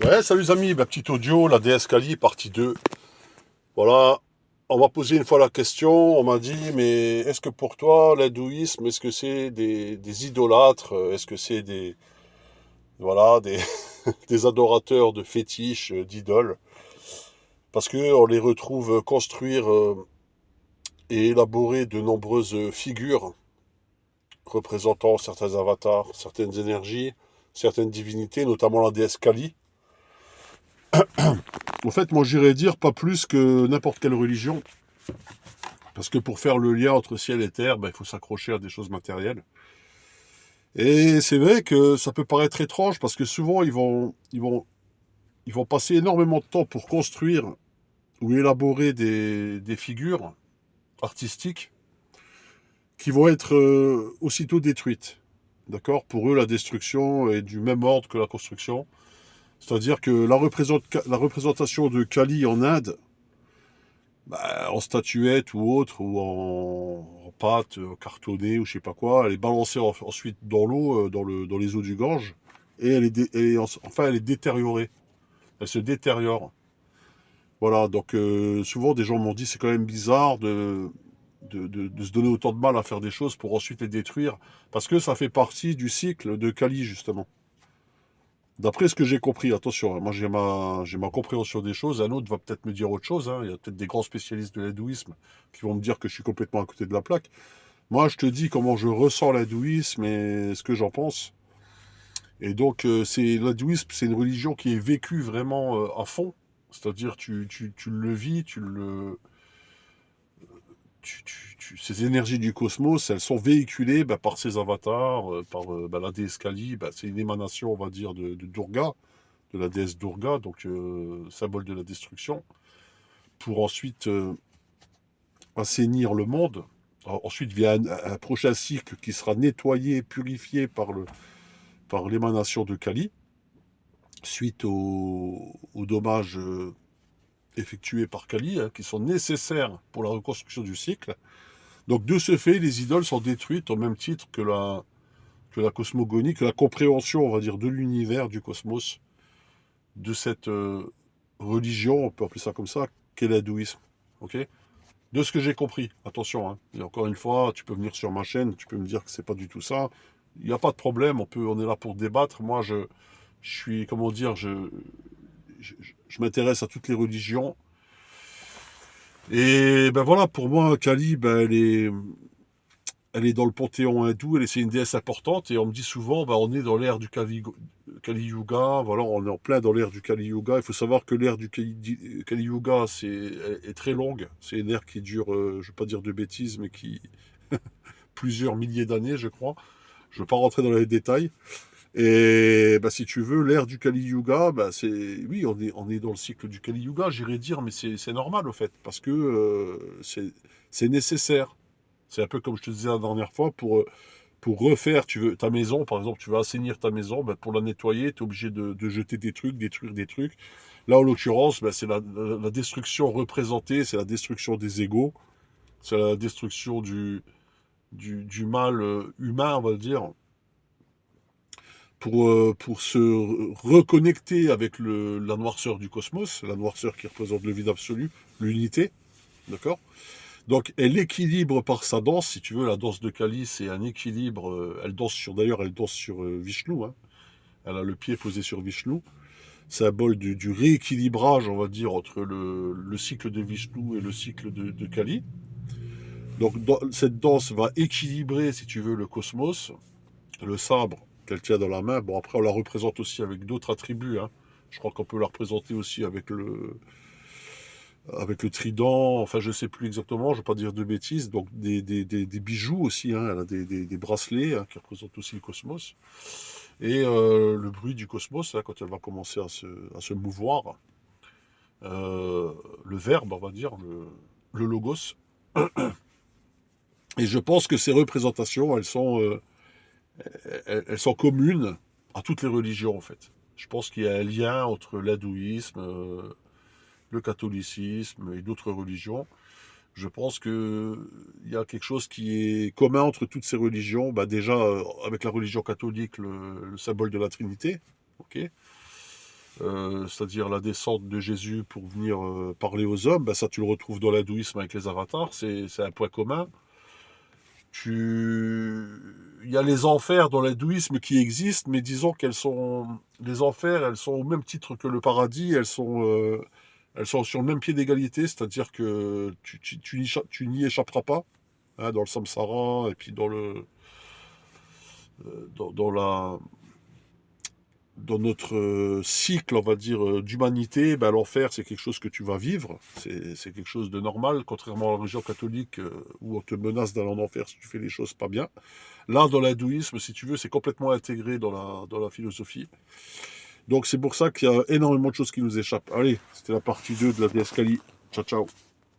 Ouais, salut les amis, petit audio, la déesse Kali, partie 2. Voilà, on m'a posé une fois la question, on m'a dit, mais est-ce que pour toi, l'hindouisme, est-ce que c'est des idolâtres, est-ce que c'est voilà, des adorateurs de fétiches, d'idoles? Parce que on les retrouve construire et élaborer de nombreuses figures représentant certains avatars, certaines énergies, certaines divinités, notamment la déesse Kali. En fait, moi, j'irais dire pas plus que n'importe quelle religion. Parce que pour faire le lien entre ciel et terre, il faut s'accrocher à des choses matérielles. Et c'est vrai que ça peut paraître étrange parce que souvent ils vont passer énormément de temps pour construire ou élaborer des figures artistiques qui vont être aussitôt détruites. D'accord? Pour eux, la destruction est du même ordre que la construction. C'est-à-dire que la représentation de Kali en Inde, en statuette ou autre, ou en pâte cartonnée ou je sais pas quoi, elle est balancée ensuite dans l'eau, dans les eaux du Gange, et enfin elle est détériorée. Elle se détériore. Voilà, donc souvent des gens m'ont dit c'est quand même bizarre de se donner autant de mal à faire des choses pour ensuite les détruire, parce que ça fait partie du cycle de Kali justement. D'après ce que j'ai compris, attention, hein, moi j'ai ma compréhension des choses, un autre va peut-être me dire autre chose, hein. Il y a peut-être des grands spécialistes de l'hindouisme qui vont me dire que je suis complètement à côté de la plaque. Moi je te dis comment je ressens l'hindouisme et ce que j'en pense. Et donc l'hindouisme, c'est une religion qui est vécue vraiment à fond, c'est-à-dire tu le vis, ces énergies du cosmos, elles sont véhiculées par ces avatars, par la déesse Kali, c'est une émanation, on va dire, de Durga, de la déesse Durga, donc symbole de la destruction, pour ensuite assainir le monde. Ensuite vient un prochain cycle qui sera nettoyé, purifié par l'émanation de Kali, suite aux dommages effectués par Kali, hein, qui sont nécessaires pour la reconstruction du cycle. Donc de ce fait, les idoles sont détruites au même titre que la cosmogonie, que la compréhension, on va dire, de l'univers, du cosmos, de cette religion, on peut appeler ça comme ça, qu'est l'hindouisme. Ok? De ce que j'ai compris, attention, hein. Et encore une fois, tu peux venir sur ma chaîne, tu peux me dire que c'est pas du tout ça. Il n'y a pas de problème, on est là pour débattre. Moi, je suis, comment dire, je m'intéresse à toutes les religions. Et ben voilà, pour moi, Kali, elle est dans le panthéon hindou, c'est une déesse importante, et on me dit souvent, on est dans l'ère du Kali Yuga, voilà, on est en plein dans l'ère du Kali Yuga. Il faut savoir que l'ère du Kali Yuga est très longue, c'est une ère qui dure, je ne vais pas dire de bêtises, mais qui plusieurs milliers d'années, je crois. Je ne vais pas rentrer dans les détails. Et si tu veux, l'ère du Kali Yuga, oui, on est dans le cycle du Kali Yuga, j'irais dire, mais c'est normal au fait, parce que c'est nécessaire. C'est un peu comme je te disais la dernière fois, pour refaire ta maison, par exemple, tu veux assainir ta maison, pour la nettoyer, tu es obligé de jeter des trucs, détruire des trucs. Là, en l'occurrence, c'est la destruction représentée, c'est la destruction des égaux, c'est la destruction du mal humain, on va dire, pour se reconnecter avec la noirceur du cosmos, la noirceur qui représente le vide absolu, l'unité, d'accord? Donc elle équilibre par sa danse, si tu veux, la danse de Kali, c'est un équilibre. D'ailleurs, elle danse sur Vishnu, hein. Elle a le pied posé sur Vishnu, symbole du rééquilibrage, on va dire, entre le cycle de Vishnu et le cycle de Kali. Donc cette danse va équilibrer, si tu veux, le cosmos, le sabre qu'elle tient dans la main. Bon, après, on la représente aussi avec d'autres attributs, hein. Je crois qu'on peut la représenter aussi avec le trident, enfin je sais plus exactement, je ne vais pas dire de bêtises, donc des bijoux aussi, hein, elle a des bracelets, hein, qui représentent aussi le cosmos, et le bruit du cosmos, hein, quand elle va commencer à se mouvoir, le verbe, on va dire, le logos. Et je pense que ces représentations, elles sont communes à toutes les religions en fait. Je pense qu'il y a un lien entre l'hindouisme, le catholicisme et d'autres religions. Je pense qu'il y a quelque chose qui est commun entre toutes ces religions. Déjà, avec la religion catholique, le symbole de la Trinité. Ok. c'est-à-dire la descente de Jésus pour venir parler aux hommes, ben ça tu le retrouves dans l'hindouisme avec les avatars, c'est un point commun. Il y a les enfers dans l'hindouisme qui existent, mais disons qu'elles sont, les enfers, elles sont au même titre que le paradis, elles sont sur le même pied d'égalité, c'est-à-dire que tu n'y échapperas pas, hein, dans le samsara et puis dans la, dans notre cycle, on va dire, d'humanité, ben, l'enfer, c'est quelque chose que tu vas vivre. C'est quelque chose de normal, contrairement à la religion catholique où on te menace d'aller en enfer si tu fais les choses pas bien. Là, dans l'hindouisme, si tu veux, c'est complètement intégré dans la philosophie. Donc, c'est pour ça qu'il y a énormément de choses qui nous échappent. Allez, c'était la partie 2 de la déesse Kali. Ciao, ciao.